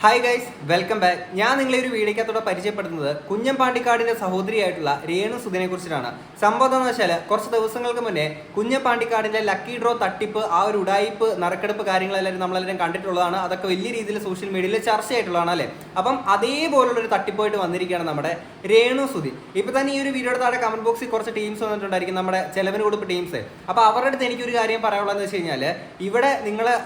Hi guys, welcome back. ഞാൻ നിങ്ങളെ ഒരു വീഡിയോക്കകത്തോടെ പരിചയപ്പെടുത്തുന്നത് കുഞ്ഞൻ പാണ്ടിക്കാടിന്റെ സഹോദരിയായിട്ടുള്ള രേണു സുധിനെ കുറിച്ചിട്ടാണ്. സംഭവം എന്ന് വെച്ചാൽ കുറച്ച് ദിവസങ്ങൾക്ക് മുന്നേ കുഞ്ഞൻ പാണ്ടിക്കാടിന്റെ ലക്കി ഡ്രോ തട്ടിപ്പ്, ആ ഒരു ഉടായിപ്പ് നറുക്കെടുപ്പ് കാര്യങ്ങളെല്ലാവരും നമ്മളെല്ലാവരും കണ്ടിട്ടുള്ളതാണ്. അതൊക്കെ വലിയ രീതിയിൽ സോഷ്യൽ മീഡിയയിൽ ചർച്ചയായിട്ടുള്ളതാണ് അല്ലേ. അപ്പം അതേപോലുള്ളൊരു തട്ടിപ്പായിട്ട് വന്നിരിക്കുകയാണ് നമ്മുടെ രേണു സുധി. ഇപ്പൊ തന്നെ ഈ ഒരു വീഡിയോയുടെ താഴെ കമന്റ് ബോക്സിൽ കുറച്ച് ടീംസ് വന്നിട്ടുണ്ടായിരിക്കും, നമ്മുടെ ചെലവിന് കൊടുപ്പ് ടീംസ്. അപ്പൊ അവരുടെ അടുത്ത് എനിക്കൊരു കാര്യം പറയാനുള്ളതെന്ന് വെച്ച് കഴിഞ്ഞാൽ, ഇവിടെ നിങ്ങളുടെ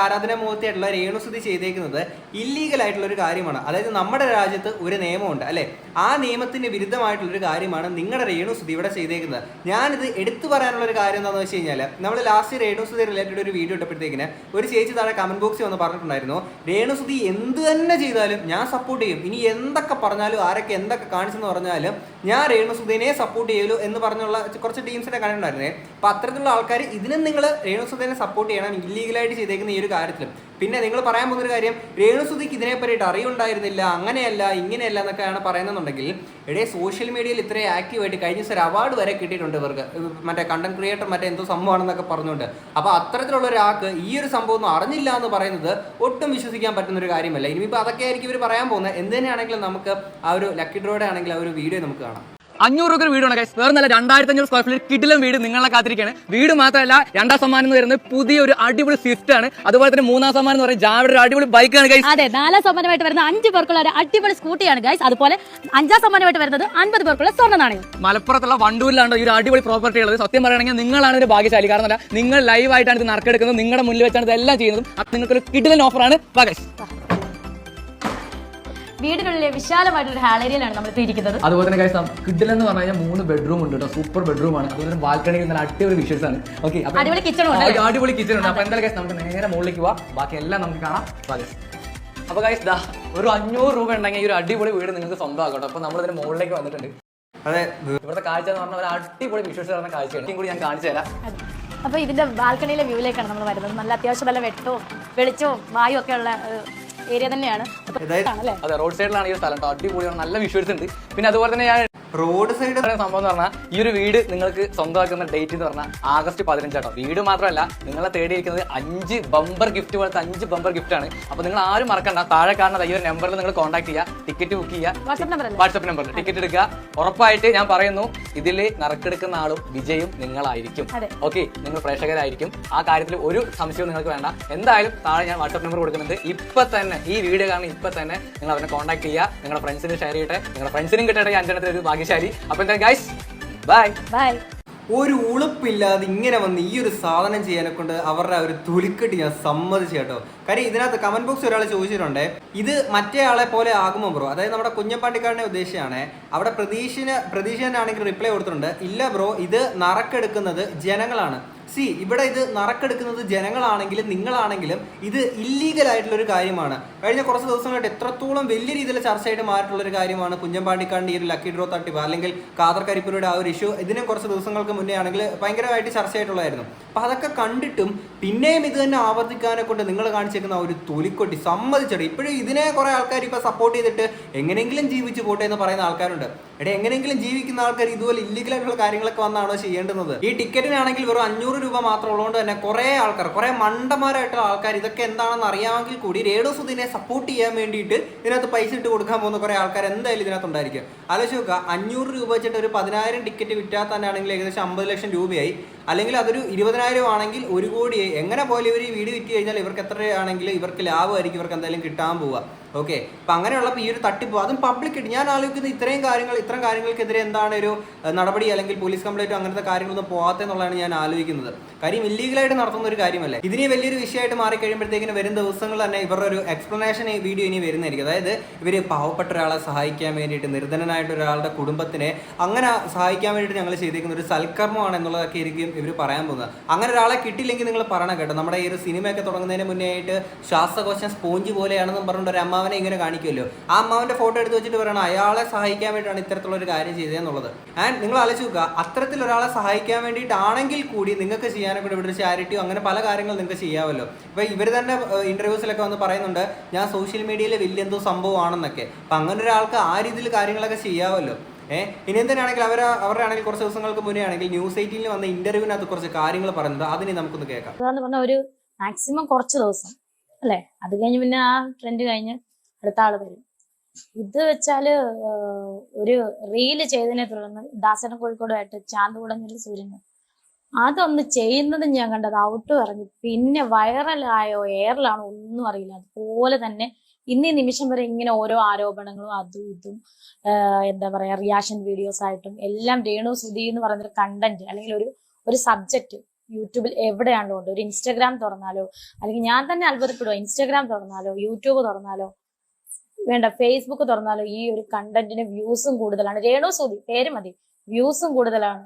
ആരാധന മുഖത്തായിട്ടുള്ള രേണു സുധി ചെയ്തേക്കുന്നത് ഇല്ലീഗൽ ആയിട്ടുള്ള ഒരു കാര്യമാണ്. അതായത് നമ്മുടെ രാജ്യത്ത് ഒരു നിയമമുണ്ട് അല്ലെ, ആ നിയമത്തിന് വിരുദ്ധമായിട്ടുള്ള ഒരു കാര്യമാണ് നിങ്ങളുടെ രേണു സുധി ഇവിടെ ചെയ്തേക്കുന്നത്. ഞാനിത് എടുത്തു പറയാനുള്ള ഒരു കാര്യം എന്താണെന്ന് വെച്ച് കഴിഞ്ഞാൽ, നമ്മൾ ലാസ്റ്റ് രേണു സുധി റിലേറ്റഡ് ഒരു വീഡിയോ ഇട്ടപ്പോഴത്തേക്കിന് ഒരു ചേച്ചി താഴെ കമന്റ് ബോക്സിൽ വന്ന് പറഞ്ഞിട്ടുണ്ടായിരുന്നു, രേണു സുധി എന്ത് തന്നെ ചെയ്താലും ഞാൻ സപ്പോർട്ട് ചെയ്യും, ഇനി എന്തൊക്കെ പറഞ്ഞാലും ആരൊക്കെ എന്തൊക്കെ കാണിച്ചെന്ന് പറഞ്ഞാലും ഞാൻ രേണു സുധിനെ സപ്പോർട്ട് ചെയ്യുള്ളൂ എന്ന് പറഞ്ഞുള്ള കുറച്ച് ടീംസിനെ കണ്ടിട്ടുണ്ടായിരുന്നേ. അപ്പൊ അത്തരത്തിലുള്ള ആൾക്കാർ ഇതിനും നിങ്ങൾ രേണു സുധിനെ സപ്പോർട്ട് ചെയ്യണം, ഇല്ലീഗലായിട്ട് ചെയ്തേക്കുന്ന ഈ ഒരു കാര്യത്തിലും. പിന്നെ നിങ്ങൾ പറയാൻ പോകുന്ന ഒരു കാര്യം, രേണു സുധിക്ക് ഇതിനെ പറ്റിയിട്ട് അറിവുണ്ടായിരുന്നില്ല, അങ്ങനെയല്ല ഇങ്ങനെയല്ല എന്നൊക്കെയാണ് പറയുന്നുണ്ടെങ്കിൽ, ഇടയെ സോഷ്യൽ മീഡിയയിൽ ഇത്രയും ആക്റ്റീവായിട്ട് കഴിഞ്ഞ ദിവസം ഒരു അവാർഡ് വരെ കിട്ടിയിട്ടുണ്ട് ഇവർക്ക്, മറ്റേ കണ്ടന്റ് ക്രിയേറ്റർ മറ്റേ എന്തോ സംഭവമാണെന്നൊക്കെ പറഞ്ഞുകൊണ്ട്. അപ്പൊ അത്തരത്തിലുള്ള ഒരാൾക്ക് ഈ ഒരു സംഭവം ഒന്നും അറിഞ്ഞില്ല എന്ന് പറയുന്നത് ഒട്ടും വിശ്വസിക്കാൻ പറ്റുന്ന ഒരു കാര്യമല്ല. ഇനിയിപ്പോൾ അതൊക്കെ ആയിരിക്കും ഇവർ പറയാൻ പോകുന്നത്. എന്ത് തന്നെയാണെങ്കിലും നമുക്ക് ആ ഒരു ലക്കി ഡ്രോയുടെ ആണെങ്കിൽ ആ ഒരു വീഡിയോ നമുക്ക് കാണാം. 500 രൂപ വീട് ആണ് ഗൈസ്. വേറെ നല്ല 2500 സ്ക്വയർ ഫീറ്റ് കിടിലം വീട് നിങ്ങളെ കാത്തിരിക്കുകയാണ്. വീട് മാത്രമല്ല, രണ്ടാം സമ്മാനം എന്ന് പറയുന്നത് പുതിയൊരു അടിപൊളി സ്വിഫ്റ്റ് ആണ്. അതുപോലെ തന്നെ മൂന്നാം സമ്മാനം എന്ന് പറയുന്നത് ജാവയുടെ ഒരു അടിപൊളി ബൈക്കാണ് ഗൈസ്. അതെ, 4 സമ്മാനമായിട്ട് വരുന്ന 5 പേർക്കുള്ള ഒരു അടിപൊളി സ്കൂട്ടിയാണ് ഗൈസ്. അതുപോലെ 5 സമ്മാനമായിട്ട് വരുന്നത് 50 പേർക്കുള്ള സ്വർണ്ണ നാണയം. മലപ്പുറത്തുള്ള വണ്ടൂരിലാണ് ഈ ഒരു അടിപൊളി പ്രോപ്പർട്ടി ഉള്ളത്. സത്യം പറയുകയാണെങ്കിൽ നിങ്ങളാണ് ഒരു ഭാഗ്യശാലി. കാരണം നിങ്ങൾ ലൈവ് ആയിട്ടാണ് ഇത് നറുക്കെടുക്കുന്നത്, നിങ്ങളുടെ മുന്നിൽ വെച്ചാണ് ഇതെല്ലാം ചെയ്യുന്നതും. അത് നിങ്ങൾക്കൊരു കിടിലൻ ഓഫറാണ് ഗൈസ്. വീടിനുള്ളിലെ വിശാലമായിട്ടുള്ള ഹാൾ ഏരിയയിലാണ് നമ്മൾ ഇരിക്കുന്നത്. അതുപോലെ തന്നെ ഗൈസ്, കിഡിലെന്ന് എന്ന് പറഞ്ഞു കഴിഞ്ഞാൽ 3 ബെഡ്റൂം ഉണ്ട് കേട്ടോ. സൂപ്പർ ബെഡ്റൂം ആണ്. അതുപോലെ ബാൽക്കണിയിൽ നല്ല അടിപൊളി വിഷ്വൽസ് ആണ്. ഓക്കെ, അടിപൊളി കിച്ചൺ ഉണ്ട്. അടിപൊളി കിച്ചൺ ഉണ്ട്. അപ്പൊ എന്തായാലും ഗൈസ് നമുക്ക് നേരെ മുകളിലേക്ക് പോവാം, ബാക്കി എല്ലാം നമുക്ക് കാണാം. അപ്പൊ ഗൈസ് ദാ ഒരു 500 രൂപ ഉണ്ടെങ്കിൽ ഈ ഒരു അടിപൊളി വീട് നിങ്ങൾക്ക് സ്വന്തമാക്കട്ടോ. അപ്പൊ നമ്മൾ ഇതിന്റെ മുകളിലേക്ക് വന്നിട്ടുണ്ട്. അതെ, ഇവിടുത്തെ കാഴ്ച എന്ന് പറഞ്ഞാൽ ഒരു അടിപൊളി വിഷ്വൽസ് പറഞ്ഞ കാഴ്ചയാണ്. കൂടി ഞാൻ കാണിച്ചു തരാം. അപ്പൊ ഇതിന്റെ ബാൽക്കണിയിലെ വ്യൂവിലേക്കാണ് നമ്മൾ വരുന്നത്. നല്ല അത്യാവശ്യം നല്ല വെട്ടവും വെളിച്ചവും വായു ഒക്കെ ഉള്ള ഏരിയ തന്നെയാണ്. അതെ, റോഡ് സൈഡിലാണ് ഈ സ്ഥലം. അടിപൊളിയാണ്, നല്ല വിഷ്വൽസ് ഉണ്ട്. പിന്നെ അതുപോലെ തന്നെ ഞാൻ റോഡ് സൈഡ് സംഭവം എന്ന് പറഞ്ഞാൽ, ഈ ഒരു വീട് നിങ്ങൾക്ക് സ്വന്തമാക്കുന്ന ഡേറ്റ് എന്ന് പറഞ്ഞാൽ ആഗസ്റ്റ് 15 കേട്ടോ. വീട് മാത്രമല്ല, നിങ്ങളെ തേടിയിരിക്കുന്നത് 5 ബമ്പർ ഗിഫ്റ്റ് പോലത്തെ 5 ബമ്പർ ഗിഫ്റ്റ് ആണ്. അപ്പൊ നിങ്ങൾ ആരും മറക്കണ്ട, താഴെ കാണുന്ന ഈ ഒരു നമ്പറിൽ നിങ്ങൾ കോൺടാക്ട് ചെയ്യുക, ടിക്കറ്റ് ബുക്ക് ചെയ്യുക, വാട്സ്ആപ്പ് നമ്പറിൽ ടിക്കറ്റ് എടുക്കുക. ഉറപ്പായിട്ട് ഞാൻ പറയുന്നു, ഇതിൽ നറുക്കെടുക്കുന്ന ആളും വിജയും നിങ്ങളായിരിക്കും. ഓക്കെ, നിങ്ങൾ പ്രേക്ഷകരായിരിക്കും. ആ കാര്യത്തിൽ ഒരു സംശയവും നിങ്ങൾക്ക് വേണ്ട. എന്തായാലും താഴെ ഞാൻ വാട്സ്ആപ്പ് നമ്പർ കൊടുക്കുന്നുണ്ട്. ഇപ്പൊ തന്നെ ഈ വീഡിയോ കാണുന്ന ഇപ്പൊ തന്നെ നിങ്ങൾ അവരെ കോൺടാക്ട് ചെയ്യുക, നിങ്ങളുടെ ഫ്രണ്ട്സിന് ഷെയർ ചെയ്യട്ടെ, നിങ്ങളുടെ ഫ്രണ്ട്സിനും കിട്ടട്ടെ 5 ഒരു ഭാഗ്യശാലി. അപ്പൊ എന്താ ഗൈസ്, ബൈ ബൈ. ഒരു ഉളുപ്പില്ലാതെ ഇങ്ങനെ വന്ന് ഈ ഒരു സാധനം ചെയ്യാനെ കൊണ്ട് അവരുടെ ഒരു തൊലിക്കെട്ട് ഞാൻ സമ്മതിച്ചു കേട്ടോ. കാര്യം ഇതിനകത്ത് കമന്റ് ബോക്സ് ഒരാൾ ചോദിച്ചിട്ടുണ്ട്, ഇത് മറ്റേ ആളെ പോലെ ആകുമോ ബ്രോ? അതായത് നമ്മുടെ കുഞ്ഞപ്പാണ്ടിക്കാരനെ ഉദ്ദേശിച്ചാണ്. അവിടെ പ്രതീക്ഷനാണെങ്കിൽ റിപ്ലൈ കൊടുത്തിട്ടുണ്ട്, ഇല്ല ബ്രോ, ഇത് നറുക്കെടുക്കുന്നത് ജനങ്ങളാണ്. ഇവിടെ ഇത് നറുക്കെടുക്കുന്നത് ജനങ്ങളാണെങ്കിലും നിങ്ങളാണെങ്കിലും ഇത് ഇല്ലീഗൽ ആയിട്ടുള്ള ഒരു കാര്യമാണ്. കഴിഞ്ഞ കുറച്ച് ദിവസങ്ങളായിട്ട് എത്രത്തോളം വലിയ രീതിയിൽ ചർച്ചയായിട്ട് മാറിയിട്ടുള്ള ഒരു കാര്യമാണ് കുഞ്ഞമ്പാണ്ടിക്കാടിന്റെ ഈ ഒരു ലക്കി ഡ്രോ തട്ടിപ്പ്, അല്ലെങ്കിൽ കാദർ കരിപ്പൂരുടെ ആ ഒരു ഇഷ്യൂ. ഇതിനും കുറച്ച് ദിവസങ്ങൾക്ക് മുന്നേ ആണെങ്കിൽ ഭയങ്കരമായിട്ട് ചർച്ചയായിട്ടുള്ളതായിരുന്നു. അപ്പൊ അതൊക്കെ കണ്ടിട്ടും പിന്നെയും ഇത് തന്നെ ആവർത്തിക്കാനെ കൊണ്ട് നിങ്ങൾ കാണിച്ചേക്കുന്ന ആ ഒരു തൊലിക്കൊട്ടി സമ്മതിച്ചിട്ട് ഇപ്പോഴും ഇതിനെ കുറെ ആൾക്കാർ ഇപ്പൊ സപ്പോർട്ട് ചെയ്തിട്ട് എങ്ങനെയെങ്കിലും ജീവിച്ചു പോട്ടെ എന്ന് പറയുന്ന ആൾക്കാരുണ്ട്. എങ്ങനെയെങ്കിലും ജീവിക്കുന്ന ആൾക്കാർ ഇതുപോലെ ഇല്ലീഗലായിട്ടുള്ള കാര്യങ്ങളൊക്കെ വന്നാണോ ചെയ്യേണ്ടുന്നത്? ഈ ടിക്കറ്റിനാണെങ്കിൽ വെറും 500 രൂപ മാത്രം ഉള്ളതുകൊണ്ട് തന്നെ കുറെ ആൾക്കാർ, കുറെ മണ്ടന്മാരായിട്ടുള്ള ആൾക്കാർ ഇതൊക്കെ എന്താണെന്ന് അറിയാമെങ്കിൽ കൂടി രേണു സുധിനെ സപ്പോർട്ട് ചെയ്യാൻ വേണ്ടിയിട്ട് ഇതിനകത്ത് പൈസ ഇട്ട് കൊടുക്കാൻ പോകുന്ന കുറെ ആൾക്കാർ എന്തായാലും ഇതിനകത്ത് ഉണ്ടായിരിക്കും. ആലോചിച്ച് നോക്കുക, 500 രൂപ വെച്ചിട്ട് ഒരു 10,000 ടിക്കറ്റ് വിറ്റാൽ തന്നെ ആണെങ്കിൽ ഏകദേശം 50 ലക്ഷം രൂപയായി. അല്ലെങ്കിൽ അതൊരു 20,000 ആണെങ്കിൽ 1 കോടിയായി. എങ്ങനെ പോലും ഇവർ ഈ വീട് വിറ്റ് കഴിഞ്ഞാൽ ഇവർക്ക് എത്രയാണെങ്കിൽ ഇവർക്ക് ലാഭമായിരിക്കും ഇവർക്ക് എന്തായാലും കിട്ടാൻ പോവുക. ഓക്കെ, അപ്പം അങ്ങനെയുള്ളപ്പോൾ ഈ ഒരു തട്ടിപ്പ്, അതും പബ്ലിക് ഇട്ട്, ഞാൻ ആലോചിക്കുന്നത് ഇത്തരം കാര്യങ്ങൾക്കെതിരെ എന്താണ് ഒരു നടപടി അല്ലെങ്കിൽ പോലീസ് കംപ്ലൈൻറ്റോ അങ്ങനത്തെ കാര്യങ്ങളൊന്നും പോകാത്തെന്നുള്ളതാണ് ഞാൻ ആലോചിക്കുന്നത്. കാര്യം ഇല്ലീഗലായിട്ട് നടത്തുന്ന ഒരു കാര്യമല്ലേ. ഇതിനെ വലിയൊരു വിഷയമായിട്ട് മാറിക്കഴിയുമ്പോഴത്തേക്കിന് വരും ദിവസങ്ങൾ തന്നെ ഇവരുടെ ഒരു എക്സ്പ്ലനേഷൻ വീഡിയോ ഇനി വരുന്നതായിരിക്കും. അതായത് ഇവർ പാവപ്പെട്ട ഒരാളെ സഹായിക്കാൻ വേണ്ടിയിട്ട്, നിർധനനായിട്ട് ഒരാളുടെ കുടുംബത്തിനെ അങ്ങനെ സഹായിക്കാൻ വേണ്ടിയിട്ട് ഞങ്ങൾ ചെയ്തേക്കുന്ന ഒരു സൽക്കർമ്മമാണ് എന്നുള്ളതൊക്കെ ആയിരിക്കും ഇവർ പറയാൻ പോകുന്നത്. അങ്ങനെ ഒരാളെ കിട്ടിയില്ലെങ്കിൽ നിങ്ങൾ പറയണം കേട്ടോ. നമ്മുടെ ഈ ഒരു സിനിമയൊക്കെ തുടങ്ങുന്നതിന് മുന്നേ ആയിട്ട് ശ്വാസകോശം സ്പോഞ്ച് പോലെയാണെന്നും പറഞ്ഞിട്ട് ഒരു അമ്മാവനെ ഇങ്ങനെ കാണിക്കുമല്ലോ. ആ അമ്മാവന്റെ ഫോട്ടോ എടുത്ത് വെച്ചിട്ട് പറയണം അയാളെ സഹായിക്കാൻ വേണ്ടിയിട്ടാണ് ഇത്തരത്തിലുള്ള ഒരു കാര്യം ചെയ്തതെന്നുള്ളത്. ആൻഡ് നിങ്ങൾ ആലോചിച്ച് നോക്കുക, അത്തരത്തിൽ ഒരാളെ സഹായിക്കാൻ വേണ്ടിയിട്ടാണെങ്കിൽ കൂടി നിങ്ങൾക്ക് ചെയ്യാനൊക്കെ ഇവിടെ ഒരു ചാരിറ്റിയോ അങ്ങനെ പല കാര്യങ്ങൾ നിങ്ങൾക്ക് ചെയ്യാമല്ലോ. ഇപ്പൊ ഇവർ തന്നെ ഇന്റർവ്യൂസിലൊക്കെ വന്ന് പറയുന്നുണ്ട്, ഞാൻ സോഷ്യൽ മീഡിയയിൽ വലിയ എന്തോ സംഭവമാണെന്നൊക്കെ. അപ്പൊ അങ്ങനെ ഒരാൾക്ക് ആ രീതിയിൽ കാര്യങ്ങളൊക്കെ ചെയ്യാമല്ലോ. ഇനി എന്തിനാണെങ്കിൽ അവരുടെ ആണെങ്കിൽ കുറച്ച് ദിവസങ്ങൾക്ക് മുന്നേ ആണെങ്കിൽ ന്യൂസ് 18 വന്ന ഇന്റർവ്യൂവിനകത്ത് കുറച്ച് കാര്യങ്ങൾ പറയുന്നത്, അതിനെ നമുക്കൊന്ന് കേൾക്കാം. ഒരു മാക്സിമം കുറച്ച് ദിവസം അല്ലെ? അത് കഴിഞ്ഞ് പിന്നെ ആ ട്രെൻഡ് കഴിഞ്ഞ് അടുത്ത ആള് വരും. ഇത് വെച്ചാല് ഒരു റീല് ചെയ്തതിനെ തുടർന്ന് ദാസന കോഴിക്കോടുമായിട്ട് ചാന്തുകുടഞ്ഞിൽ സൂര്യന് അതൊന്ന് ചെയ്യുന്നത് ഞാൻ കണ്ടത് ഔട്ട് പറഞ്ഞു. പിന്നെ വൈറലായോ എയറിലാണോ ഒന്നും അറിയില്ല. അതുപോലെ തന്നെ ഇന്നീ നിമിഷം വരെ ഇങ്ങനെ ഓരോ ആരോപണങ്ങളും അതും ഇതും എന്താ പറയാ റിയാക്ഷൻ വീഡിയോസ് ആയിട്ടും എല്ലാം രേണു സുധി എന്ന് പറയുന്നൊരു കണ്ടന്റ് അല്ലെങ്കിൽ ഒരു സബ്ജക്റ്റ് യൂട്യൂബിൽ എവിടെയാണല്ലോ ഉണ്ട്. ഒരു ഇൻസ്റ്റാഗ്രാം തുറന്നാലോ, അല്ലെങ്കിൽ ഞാൻ തന്നെ അത്ഭുതപ്പെടുക, ഇൻസ്റ്റാഗ്രാം തുറന്നാലോ യൂട്യൂബ് തുറന്നാലോ വേണ്ട ഫേസ്ബുക്ക് തുറന്നാലോ ഈ ഒരു കണ്ടന്റിന് വ്യൂസും കൂടുതലാണ്. രേണു സുധി പേര് മതി, വ്യൂസും കൂടുതലാണ്,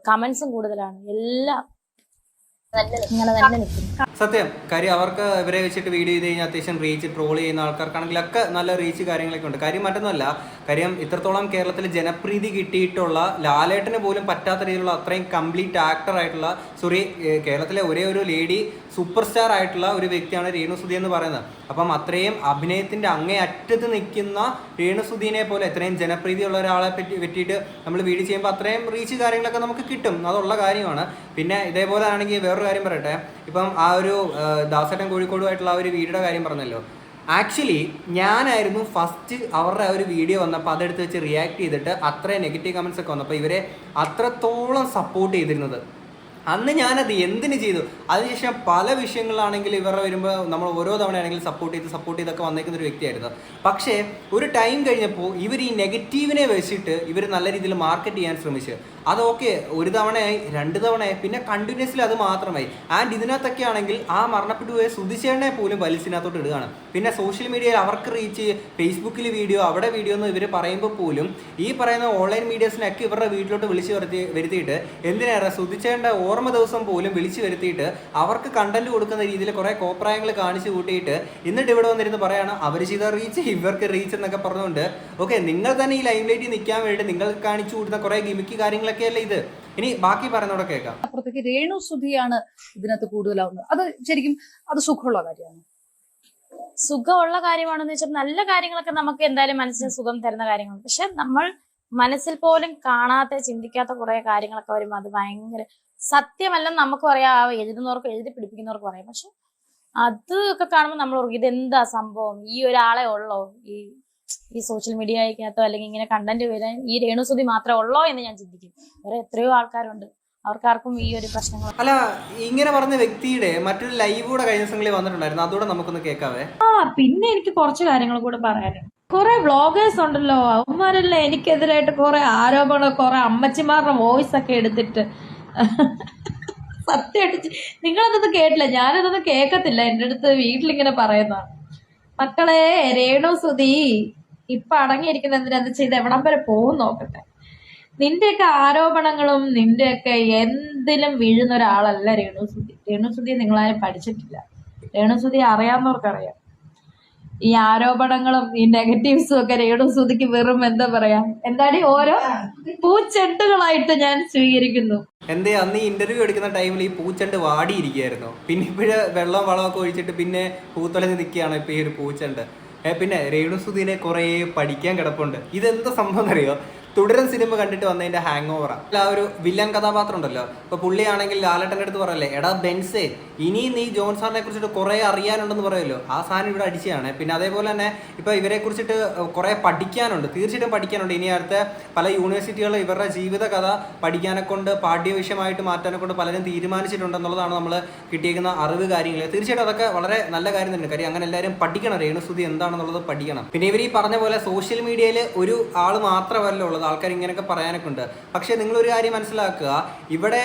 കമന്റ്സും കൂടുതലാണ്, എല്ലാം ഇങ്ങനെ തന്നെ നിൽക്കുന്നു. സത്യം കാര്യം അവർക്ക് ഇവരെ വെച്ചിട്ട് വീഡിയോ ചെയ്ത് കഴിഞ്ഞാൽ അത്യാവശ്യം റീച്ച് ട്രോൾ ചെയ്യുന്ന ആൾക്കാർക്കാണെങ്കിലൊക്കെ നല്ല റീച്ച് കാര്യങ്ങളൊക്കെ ഉണ്ട്. കാര്യം മറ്റൊന്നുമല്ല, കാര്യം ഇത്രത്തോളം കേരളത്തിൽ ജനപ്രീതി കിട്ടിയിട്ടുള്ള ലാലേട്ടന് പോലും പറ്റാത്ത രീതിയിലുള്ള അത്രയും കംപ്ലീറ്റ് ആക്ടർ ആയിട്ടുള്ള കേരളത്തിലെ ഒരേ ഒരു ലേഡി സൂപ്പർ സ്റ്റാർ ആയിട്ടുള്ള ഒരു വ്യക്തിയാണ് രേണു സുധി എന്ന് പറയുന്നത്. അപ്പം അത്രയും അഭിനയത്തിന്റെ അങ്ങേ അറ്റത്ത് നിൽക്കുന്ന രേണു സുധീനെ പോലെ ഇത്രയും ജനപ്രീതിയുള്ള ഒരാളെ പറ്റിയിട്ട് നമ്മൾ വീഡിയോ ചെയ്യുമ്പോൾ അത്രയും റീച്ച് കാര്യങ്ങളൊക്കെ നമുക്ക് കിട്ടും, അതുള്ള കാര്യമാണ്. പിന്നെ ഇതേപോലെ ആണെങ്കിൽ വേറൊരു കാര്യം പറയട്ടെ, ഇപ്പം ആ ഒരു ദാസേട്ടൻ കോഴിക്കോടുമായിട്ടുള്ള ആ ഒരു വീഡിയോയുടെ കാര്യം പറഞ്ഞല്ലോ, ആക്ച്വലി ഞാനായിരുന്നു ഫസ്റ്റ് അവരുടെ ആ ഒരു വീഡിയോ വന്നപ്പോൾ അതെടുത്ത് വെച്ച് റിയാക്ട് ചെയ്തിട്ട് അത്രയും നെഗറ്റീവ് കമൻസ് ഒക്കെ വന്നപ്പോൾ ഇവരെ അത്രത്തോളം സപ്പോർട്ട് ചെയ്തിരുന്നത്. അന്ന് ഞാനത് എന്തിനു ചെയ്തു. അതിനുശേഷം പല വിഷയങ്ങളാണെങ്കിൽ ഇവരുടെ വരുമ്പോൾ നമ്മൾ ഓരോ തവണയാണെങ്കിൽ സപ്പോർട്ട് ചെയ്തൊക്കെ വന്നേക്കുന്ന ഒരു വ്യക്തിയായിരുന്നു. പക്ഷേ ഒരു ടൈം കഴിഞ്ഞപ്പോൾ ഇവർ ഈ നെഗറ്റീവിനെ വെച്ചിട്ട് ഇവർ നല്ല രീതിയിൽ മാർക്കറ്റ് ചെയ്യാൻ ശ്രമിച്ചു. അതൊക്കെ ഒരു തവണയായി, 2 തവണയായി, പിന്നെ കണ്ടിന്യൂസ്ലി അത് മാത്രമായി. ആൻഡ് ഇതിനകത്തൊക്കെ ആണെങ്കിൽ ആ മരണപ്പെട്ടു പോയ സുധിച്ചേട്ടനെ പോലും വലിച്ചിനകത്തോട്ട് ഇടുകയാണ്. പിന്നെ സോഷ്യൽ മീഡിയയിൽ അവർക്ക് റീച്ച്, ഫേസ്ബുക്കിൽ വീഡിയോ, അവിടെ വീഡിയോ എന്ന് ഇവർ പറയുമ്പോൾ പോലും ഈ പറയുന്ന ഓൺലൈൻ മീഡിയസിനൊക്കെ ഇവരുടെ വീട്ടിലോട്ട് വിളിച്ച് വരുത്തിയിട്ട് എന്തിനേറെ സുധിച്ചേട്ടൻ്റെ ഓർമ്മ ദിവസം പോലും വിളിച്ചു വരുത്തിയിട്ട് അവർക്ക് കണ്ടന്റ് കൊടുക്കുന്ന രീതിയിൽ കുറെ കോപ്രായങ്ങൾ കാണിച്ചു കൂട്ടിയിട്ട് എന്നിട്ട് ഇവിടെ വന്നിരുന്ന് പറയാണ് അവർ ചെയ്ത റീച്ച് ഇവർക്ക് റീച്ച് എന്നൊക്കെ പറഞ്ഞുകൊണ്ട്. ഓക്കെ, നിങ്ങൾ തന്നെ ഈ ലൈം ലൈറ്റിൽ നിൽക്കാൻ വേണ്ടി നിങ്ങൾ കാണിച്ചു കൂടുന്ന കുറെ ഗിമിക്ക് കാര്യങ്ങളൊക്കെ അല്ലേ ഇത്. ഇനി ബാക്കി പറയുന്നതോടെ കേൾക്കാം. അപ്പുറത്തേക്ക് രേണു സുധിയാണ് ഇതിനകത്ത് കൂടുതലാവുന്നത്. അത് ശരിക്കും അത് സുഖമുള്ള കാര്യമാണ്. സുഖമുള്ള കാര്യമാണെന്ന് വെച്ചാൽ നല്ല കാര്യങ്ങളൊക്കെ നമുക്ക് എന്തായാലും മനസ്സിന് സുഖം തരുന്ന കാര്യങ്ങളാണ്. പക്ഷെ നമ്മൾ മനസ്സിൽ പോലും കാണാത്ത ചിന്തിക്കാത്ത കുറെ കാര്യങ്ങളൊക്കെ വരുമ്പോൾ അത് ഭയങ്കര സത്യമല്ലെന്ന് നമുക്ക് പറയാം, എഴുതുന്നവർക്ക് എഴുതി പിടിപ്പിക്കുന്നവർക്ക് പറയാം. പക്ഷെ അതൊക്കെ കാണുമ്പോൾ നമ്മൾ ഓർക്കും ഇതെന്താ സംഭവം, ഈ ഒരാളെ ഉള്ളോ ഈ സോഷ്യൽ മീഡിയക്കകത്തോ അല്ലെങ്കിൽ ഇങ്ങനെ കണ്ടന്റ് വരാൻ ഈ രേണു സുധി മാത്രമേ ഉള്ളോ എന്ന് ഞാൻ ചിന്തിക്കും. വേറെ എത്രയോ ആൾക്കാരുണ്ട്, അവർക്കാർക്കും ഈ ഒരു പ്രശ്നങ്ങൾ. അല്ല, ഇങ്ങനെ പറഞ്ഞ വ്യക്തിയുടെ മറ്റൊരു ലൈവ് കൂടെ കഴിഞ്ഞ ദിവസങ്ങളിൽ വന്നിട്ടുണ്ടായിരുന്നു, അതുകൂടെ നമുക്കൊന്ന് കേൾക്കാവേ. പിന്നെ എനിക്ക് കുറച്ച് കാര്യങ്ങൾ കൂടെ പറയാനുണ്ട്. കുറെ വ്ളോഗേഴ്സ് ഉണ്ടല്ലോ, അവന്മാരെല്ലാം എനിക്കെതിരായിട്ട് കുറെ ആരോപണം, കുറെ അമ്മച്ചിമാരുടെ വോയിസ് ഒക്കെ എടുത്തിട്ട് സത്യമായിട്ട് നിങ്ങളതൊന്നും കേട്ടില്ല, ഞാനതൊന്നും കേൾക്കത്തില്ല. എൻ്റെ അടുത്ത് വീട്ടിലിങ്ങനെ പറയുന്നതാണ്, മക്കളെ രേണു സുധി ഇപ്പൊ അടങ്ങിയിരിക്കുന്ന എന്തിനാന്ന് വെച്ചാൽ ഇത് എവിടം വരെ പോകും നോക്കട്ടെ. നിന്റെയൊക്കെ ആരോപണങ്ങളും നിന്റെയൊക്കെ എന്തിലും വീഴുന്ന ഒരാളല്ല രേണു സുധി. രേണു സുധിയെ നിങ്ങളാരും പഠിച്ചിട്ടില്ല. രേണു സുധി അറിയാവുന്നവർക്കറിയാം. ഈ ആരോപണങ്ങളും ഈ നെഗറ്റീവ്സും ഒക്കെ രേണു സുധിക്ക് വെറും എന്താ പറയാ, എന്തായാലും ഓരോ പൂച്ചെണ്ടുകളായിട്ട് ഞാൻ സ്വീകരിക്കുന്നു. എന്തേ അന്ന് ഈ ഇന്റർവ്യൂ എടുക്കുന്ന ടൈമിൽ ഈ പൂച്ചണ്ട് വാടിയിരിക്കുകയായിരുന്നു, പിന്നെ ഇപ്പോഴ് വെള്ളം വളമൊക്കെ ഒഴിച്ചിട്ട് പിന്നെ പൂത്തൊലഞ്ഞ് നിൽക്കുകയാണ് ഇപ്പൊ ഈ ഒരു പൂച്ചണ്ട്. പിന്നെ രേണു സുധീനെ കുറേ പഠിക്കാൻ കിടപ്പുണ്ട്. ഇതെന്താ സംഭവം എന്നറിയോ, തുടരും സിനിമ കണ്ടിട്ട് വന്നതിന്റെ ഹാങ് ഓവറാണ്. ആ ഒരു വില്ലൻ കഥാപാത്രം ഉണ്ടല്ലോ, ഇപ്പൊ പുള്ളിയാണെങ്കിൽ ലാലേട്ടൻ്റെ അടുത്ത് പറയല്ലേ, എടാ ബെൻസേ ഇനി നീ ജോൺ സാറിനെ കുറിച്ചിട്ട് കുറെ അറിയാനുണ്ടെന്ന് പറയുമല്ലോ, ആ സാധനം ഇവിടെ അടിച്ചാണ്. പിന്നെ അതേപോലെ തന്നെ ഇപ്പൊ ഇവരെ കുറിച്ചിട്ട് കുറെ പഠിക്കാനുണ്ട്, തീർച്ചയായിട്ടും പഠിക്കാനുണ്ട്. ഇനി അടുത്ത പല യൂണിവേഴ്സിറ്റികൾ ഇവരുടെ ജീവിത കഥ പഠിക്കാനെ കൊണ്ട് പാഠ്യ വിഷയമായിട്ട് മാറ്റാനെ കൊണ്ട് പലരും തീരുമാനിച്ചിട്ടുണ്ടെന്നുള്ളതാണ് നമ്മൾ കിട്ടിയിരിക്കുന്ന അറിവ് കാര്യങ്ങൾ. തീർച്ചയായിട്ടും അതൊക്കെ വളരെ നല്ല കാര്യം തന്നെ. കാര്യം അങ്ങനെ എല്ലാവരും പഠിക്കണം, രേണുസുധി എന്താണെന്നുള്ളത് പഠിക്കണം. പിന്നെ ഇവർ ഈ പറഞ്ഞ പോലെ സോഷ്യൽ മീഡിയയിൽ ഒരു ആൾ മാത്രമല്ല ഉള്ളത്, ആൾക്കാർ ഇങ്ങനെയൊക്കെ പറയാനൊക്കെ ഉണ്ട്. പക്ഷെ നിങ്ങളൊരു കാര്യം മനസ്സിലാക്കുക, ഇവിടെ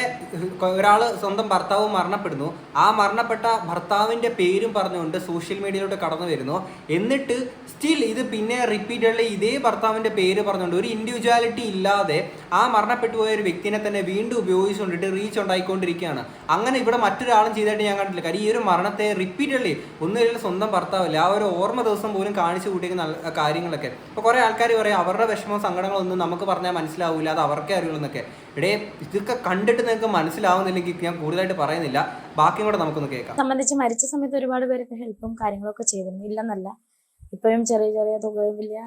ഒരാൾ സ്വന്തം ഭർത്താവ് മരണപ്പെടുന്നു, ആ മരണപ്പെട്ട ഭർത്താവിന്റെ പേരും പറഞ്ഞുകൊണ്ട് സോഷ്യൽ മീഡിയയിലോട്ട് കടന്നു വരുന്നു. എന്നിട്ട് സ്റ്റിൽ ഇത് പിന്നെ റിപ്പീറ്റഡ്ലി ഇതേ ഭർത്താവിന്റെ പേര് പറഞ്ഞുകൊണ്ട് ഒരു ഇൻഡിവിജ്വാലിറ്റി ഇല്ലാതെ ആ മരണപ്പെട്ടു പോയ ഒരു വ്യക്തിനെ തന്നെ വീണ്ടും ഉപയോഗിച്ചുകൊണ്ടിട്ട് റീച്ച് ഉണ്ടായിക്കൊണ്ടിരിക്കുകയാണ്. അങ്ങനെ ഇവിടെ മറ്റൊരാളും ചെയ്തിട്ട് ഞാൻ കണ്ടില്ല. കാര്യം ഈ ഒരു മരണത്തെ റിപ്പീറ്റഡ്ലി ഒന്നുമില്ല സ്വന്തം ഭർത്താവില്ല, ആ ഒരു ഓർമ്മ ദിവസം പോലും കാണിച്ചു കൂട്ടിയിരിക്കുന്ന കാര്യങ്ങളൊക്കെ. അപ്പോൾ കുറേ ആൾക്കാർ പറയും അവരുടെ വിഷമവും സങ്കടങ്ങളൊന്നും നമുക്ക് പറഞ്ഞാൽ മനസ്സിലാവില്ല, അത് അവർക്കേ അറിയുള്ളൂ എന്നൊക്കെ. ഇവിടെ ഇതൊക്കെ കണ്ടിട്ട് നിങ്ങൾക്ക് മനസ്സിലാവുന്നില്ലെങ്കിൽ ഞാൻ കൂടുതലായിട്ട് പറയുന്നില്ല, ബാക്കിയും കൂടെ നമുക്കൊന്ന് കേൾക്കാം. സംബന്ധിച്ച് മരിച്ച സമയത്ത് ഒരുപാട് പേരൊക്കെ ഹെൽപ്പും കാര്യങ്ങളൊക്കെ ചെയ്തിരുന്നു, ഇല്ലെന്നല്ല. ഇപ്പോഴും ചെറിയ ചെറിയ തുകയും വലിയ,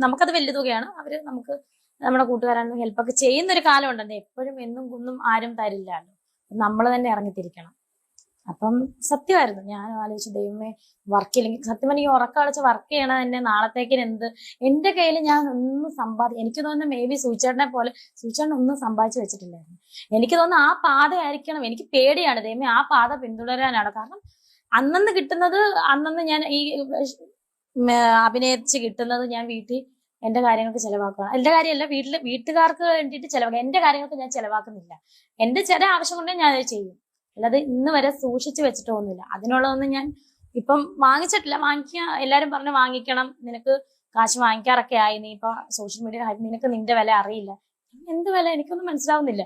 നമുക്കത് വലിയ തുകയാണ്, അവര് നമുക്ക് നമ്മുടെ കൂട്ടുകാരാണെങ്കിലും ഹെൽപ്പൊക്കെ ചെയ്യുന്ന ഒരു കാലം ഉണ്ടെന്ന്. എപ്പോഴും എന്നും കുന്നും ആരും തരില്ലല്ലോ, നമ്മൾ തന്നെ ഇറങ്ങിത്തിരിക്കണം. അപ്പം സത്യമായിരുന്നു. ഞാൻ ആലോചിച്ചു, ദൈവമേ വർക്കില്ലെങ്കിൽ സത്യം പറഞ്ഞാൽ ഈ ഉറക്കം അടച്ച് വർക്ക് ചെയ്യണ തന്നെ നാളത്തേക്ക് എന്റെ കയ്യിൽ ഞാൻ ഒന്നും എനിക്ക് തോന്നുന്നു മേ ബി സൂചേട്ടനെ പോലെ സൂചേട്ടൻ ഒന്നും സമ്പാദിച്ചു വെച്ചിട്ടില്ലായിരുന്നു. എനിക്ക് തോന്നുന്നു ആ പാത ആയിരിക്കണം. എനിക്ക് പേടിയാണ് ദൈവമേ ആ പാത പിന്തുടരാനാണ്. കാരണം അന്നന്ന് കിട്ടുന്നത് അന്നന്ന് ഞാൻ ഈ അഭിനയിച്ച് കിട്ടുന്നത് ഞാൻ വീട്ടിൽ എന്റെ കാര്യങ്ങൾക്ക് ചെലവാക്കുകയാണ്. എന്റെ കാര്യമല്ല, വീട്ടുകാർക്ക് വേണ്ടിയിട്ട് ചെലവാക്കുക. എന്റെ കാര്യങ്ങൾക്ക് ഞാൻ ചെലവാക്കുന്നില്ല. എന്റെ ചില ആവശ്യം കൊണ്ടേ ഞാൻ അത് ചെയ്യും. അല്ലാതെ ഇന്ന് വരെ സൂക്ഷിച്ചു വെച്ചിട്ടൊന്നുമില്ല. അതിനുള്ളതൊന്നും ഞാൻ ഇപ്പം വാങ്ങിച്ചിട്ടില്ല. എല്ലാരും പറഞ്ഞു വാങ്ങിക്കണം, നിനക്ക് കാശ് വാങ്ങിക്കാറൊക്കെ ആയി, നീ ഇപ്പൊ സോഷ്യൽ മീഡിയ നിനക്ക് നിന്റെ വില അറിയില്ല. എന്ത് വില എനിക്കൊന്നും മനസ്സിലാവുന്നില്ല.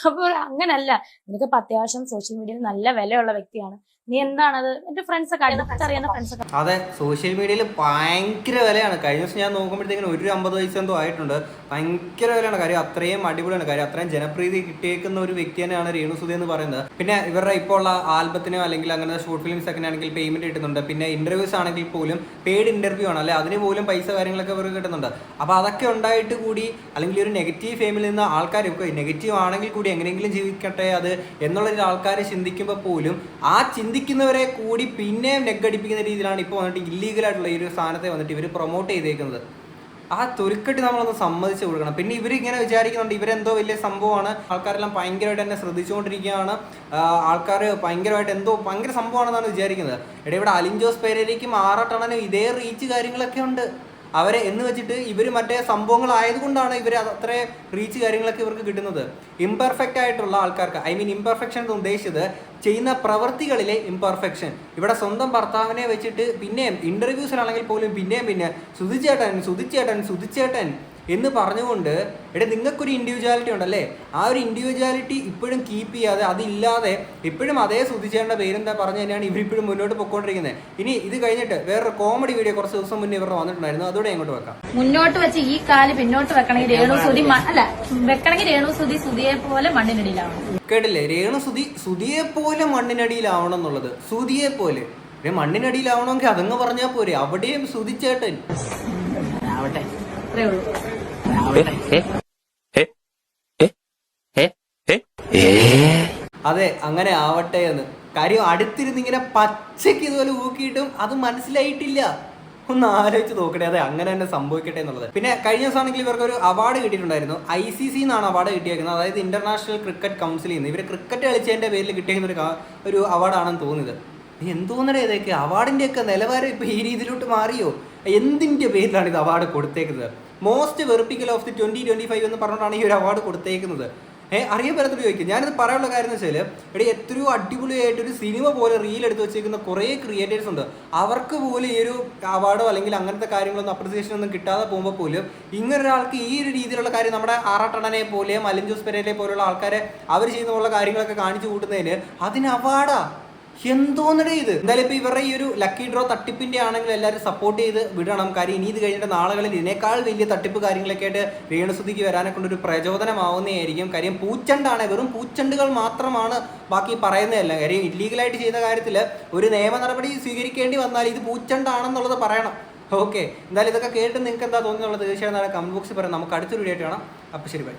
അപ്പോൾ അങ്ങനല്ല, നിനക്കിപ്പോ അത്യാവശ്യം സോഷ്യൽ മീഡിയയിൽ നല്ല വിലയുള്ള വ്യക്തിയാണ്, നീ എന്താണത്. എന്റെ ഫ്രണ്ട്സ് ഒക്കെ അടുത്തറിയുന്ന ഫ്രണ്ട്സ് ഒക്കെ അതെ, സോഷ്യൽ മീഡിയയിൽ ഭയങ്കര വിലയാണ്. കഴിഞ്ഞ ദിവസം ഞാൻ നോക്കുമ്പോഴത്തേക്കും ഒരു 50 വയസ്സ് എന്തോ ആയിട്ടുണ്ട്. ഭയങ്കര വിലയാണ്. കാര്യം അത്രയും അടിപൊളിയാണ്. കാര്യം അത്രയും ജനപ്രീതി കിട്ടിയേക്കുന്ന ഒരു വ്യക്തി തന്നെയാണ് രേണുസുതി എന്ന് പറയുന്നത്. പിന്നെ ഇവരുടെ ഇപ്പോൾ ഉള്ള ആൽബത്തിനോ അല്ലെങ്കിൽ അങ്ങനെ ഷോർട്ട് ഫിലിംസ് ഒക്കെ ആണെങ്കിൽ പേയ്മെന്റ് കിട്ടുന്നുണ്ട്. പിന്നെ ഇന്റർവ്യൂസ് ആണെങ്കിൽ പോലും പെയ്ഡ് ഇന്റർവ്യൂ ആണ് അല്ലെ, അതിന് പോലും പൈസ കാര്യങ്ങളൊക്കെ ഇവർക്ക് കിട്ടുന്നുണ്ട്. അപ്പോൾ അതൊക്കെ ഉണ്ടായിട്ട് കൂടി അല്ലെങ്കിൽ ഒരു നെഗറ്റീവ് ഫെയിമിൽ നിന്ന് ആൾക്കാർ നെഗറ്റീവ് ആണെങ്കിൽ കൂടി എങ്ങനെയെങ്കിലും ജീവിക്കട്ടെ അത് എന്നുള്ളൊരു ആൾക്കാർ ചിന്തിക്കുമ്പോൾ പോലും ആ ചിന്തിക്കുന്നവരെ കൂടി പിന്നെയും നെഗടിപ്പിക്കുന്ന രീതിയിലാണ് ഇപ്പോൾ വന്നിട്ട് ഇല്ലീഗലായിട്ടുള്ള ഈ ഒരു സ്ഥാനത്തെ വന്നിട്ട് ഇവർ പ്രൊമോട്ട് ചെയ്തേക്കുന്നത്. ആ തൊലിക്കെട്ട് നമ്മളൊന്ന് സമ്മതിച്ചു കൊടുക്കണം. പിന്നെ ഇവരിങ്ങനെ വിചാരിക്കുന്നുണ്ട് ഇവരെന്തോ വലിയ സംഭവമാണ്, ആൾക്കാരെല്ലാം ഭയങ്കരമായിട്ട് എന്നെ ശ്രദ്ധിച്ചുകൊണ്ടിരിക്കുകയാണ്, ആൾക്കാർ ഭയങ്കരമായിട്ട് എന്തോ ഭയങ്കര സംഭവമാണെന്നാണ് വിചാരിക്കുന്നത്. ഇവിടെ അലിൻ ജോസ് പെരേരയ്ക്കും ആറാട്ടണനും ഇതേ റീച്ച് കാര്യങ്ങളൊക്കെ ഉണ്ട്. അവരെ എന്ന് വെച്ചിട്ട് ഇവർ മറ്റേ സംഭവങ്ങളായതുകൊണ്ടാണ് ഇവർ അത്രേ റീച്ച് കാര്യങ്ങളൊക്കെ ഇവർക്ക് കിട്ടുന്നത്. ഇംപെർഫെക്റ്റ് ആയിട്ടുള്ള ആൾക്കാർക്ക്, ഐ മീൻ ഇംപെർഫെക്ഷൻ എന്ന് ഉദ്ദേശിച്ചത് ചെയ്യുന്ന പ്രവൃത്തികളിലെ ഇംപെർഫെക്ഷൻ. ഇവിടെ സ്വന്തം ഭർത്താവിനെ വെച്ചിട്ട് പിന്നെയും ഇന്റർവ്യൂസിലാണെങ്കിൽ പോലും പിന്നെ സുധിച്ചേട്ടൻ എന്ന് പറഞ്ഞുകൊണ്ട് നിങ്ങൾക്കൊരു ഇൻഡിവിജ്വാലിറ്റി ഉണ്ടല്ലേ, ആ ഒരു ഇൻഡിവിജ്വാലിറ്റി ഇപ്പോഴും കീപ്പ് ചെയ്യാതെ അതില്ലാതെ ഇപ്പോഴും അതേ സുധിച്ചേട്ടൻ്റെ പേരെന്താ പറഞ്ഞു തന്നെയാണ് ഇവരിപ്പോഴും മുന്നോട്ട് പൊയ്ക്കൊണ്ടിരിക്കുന്നത്. ഇനി ഇത് കഴിഞ്ഞിട്ട് വേറൊരു കോമഡി വീഡിയോ കുറച്ച് ദിവസം മുന്നേ ഇവർ വന്നിട്ടുണ്ടായിരുന്നു, അതോടെ അങ്ങോട്ട് വെക്കാം. മുന്നോട്ട് വെച്ച് ഈ കാല് പിന്നോട്ട് വെക്കണമെങ്കിൽ രേണുസുതി വെക്കണമെങ്കിൽ രേണുസുതി സുധിയെ പോലെ മണ്ണിനടിയിലാവണം. കേട്ടില്ലേ, രേണുസുതി സുധിയെ പോലെ മണ്ണിനടിയിലാവണം എന്നുള്ളത്. സുധിയെ പോലെ മണ്ണിനടിയിലാവണമെങ്കിൽ അതങ്ങ് പറഞ്ഞാൽ പോരെ, അവിടെയും സുധിച്ചേട്ടൻ അത്രേ ഉള്ളൂ. അതെ, അങ്ങനെ ആവട്ടെ എന്ന്. കാര്യം അടുത്തിരുന്ന് ഇങ്ങനെ പച്ചയ്ക്ക് ഇതുപോലെ ഊക്കിയിട്ടും അത് മനസ്സിലായിട്ടില്ല. ഒന്ന് ആലോചിച്ച് നോക്കട്ടെ, അതെ അങ്ങനെ തന്നെ സംഭവിക്കട്ടെ എന്നുള്ളത്. പിന്നെ കഴിഞ്ഞ ദിവസമാണെങ്കിൽ ഇവർക്ക് ഒരു അവാർഡ് കിട്ടിയിട്ടുണ്ടായിരുന്നു. ICC എന്നാണ് അവാർഡ് കിട്ടിയേക്കുന്നത്, അതായത് ഇന്റർനാഷണൽ ക്രിക്കറ്റ് കൗൺസിലിൽ നിന്ന്. ഇവർ ക്രിക്കറ്റ് കളിച്ചതിന്റെ പേരിൽ കിട്ടിയേക്കുന്ന ഒരു അവാർഡാണെന്ന് തോന്നിയത്. എന്തോന്നടേ ഇതൊക്കെ, അവാർഡിന്റെ ഒക്കെ നിലവാരം ഇപ്പൊ ഈ രീതിയിലോട്ട് മാറിയോ? എന്തിന്റെ പേരിലാണ് ഇത് അവാർഡ് കൊടുത്തേക്കുന്നത്? മോസ്റ്റ് വെറുപ്പിക്കൽ ഓഫ് ദി 2025 എന്ന് പറഞ്ഞുകൊണ്ടാണ് ഈ ഒരു അവാർഡ് കൊടുത്തേക്കുന്നത്. അറിയാൻ പറ്റത്തില്ല ചോദിക്കും. ഞാനിത് പറയാനുള്ള കാര്യം എന്ന് വെച്ചാൽ എത്രയോ അടിപൊളിയായിട്ടൊരു സിനിമ പോലെ റീൽ എടുത്ത് വെച്ചേക്കുന്ന കുറേ ക്രിയേറ്റേഴ്സ് ഉണ്ട്. അവർക്ക് പോലും ഈ ഒരു അവാർഡോ അല്ലെങ്കിൽ അങ്ങനത്തെ കാര്യങ്ങളൊന്നും അപ്രിസിയേഷൻ ഒന്നും കിട്ടാതെ പോകുമ്പോൾ പോലും ഇങ്ങനൊരാൾക്ക് ഈ ഒരു രീതിയിലുള്ള കാര്യം നമ്മുടെ ആറാട്ടണനെ പോലെയും അലിൻ ജോസ് പെരേരയെ പോലെയുള്ള ആൾക്കാരെ അവർ ചെയ്യുന്ന കാര്യങ്ങളൊക്കെ കാണിച്ചു കൂട്ടുന്നതിന് അതിന് അവാർഡാ. എന്തോന്നടേ ഇത്. എന്തായാലും ഇപ്പൊ ഇവരുടെ ഈ ഒരു ലക്കി ഡ്രോ തട്ടിപ്പിന്റെ ആണെങ്കിൽ എല്ലാവരും സപ്പോർട്ട് ചെയ്ത് വിടണം. കാര്യം ഇനി ഇത് കഴിഞ്ഞിട്ട് നാളുകളിൽ ഇതിനേക്കാൾ വലിയ തട്ടിപ്പ് കാര്യങ്ങളൊക്കെ ആയിട്ട് രേണുസുതിക്ക് വരാനെ കൊണ്ടൊരു പ്രചോദനമാവുന്നതായിരിക്കും. കാര്യം പൂച്ചണ്ടാണ്, വെറും പൂച്ചണ്ടുകൾ മാത്രമാണ് ബാക്കി പറയുന്നതല്ല. കാര്യം ഇല്ലീഗലായിട്ട് ചെയ്ത കാര്യത്തിൽ ഒരു നിയമ നടപടി സ്വീകരിക്കേണ്ടി വന്നാൽ ഇത് പൂച്ചണ്ടാണെന്നുള്ളത് പറയണം. ഓക്കെ, എന്തായാലും ഇതൊക്കെ കേട്ട് നിങ്ങൾക്ക് എന്താ തോന്നുന്നുള്ളത് തീർച്ചയായും കമന്റ് ബോക്സിൽ പറയാം. നമുക്ക് അടുത്തൊരു വീഡിയോ ആയിട്ട് കാണാം. അപ്പോൾ ശരി, ബൈ.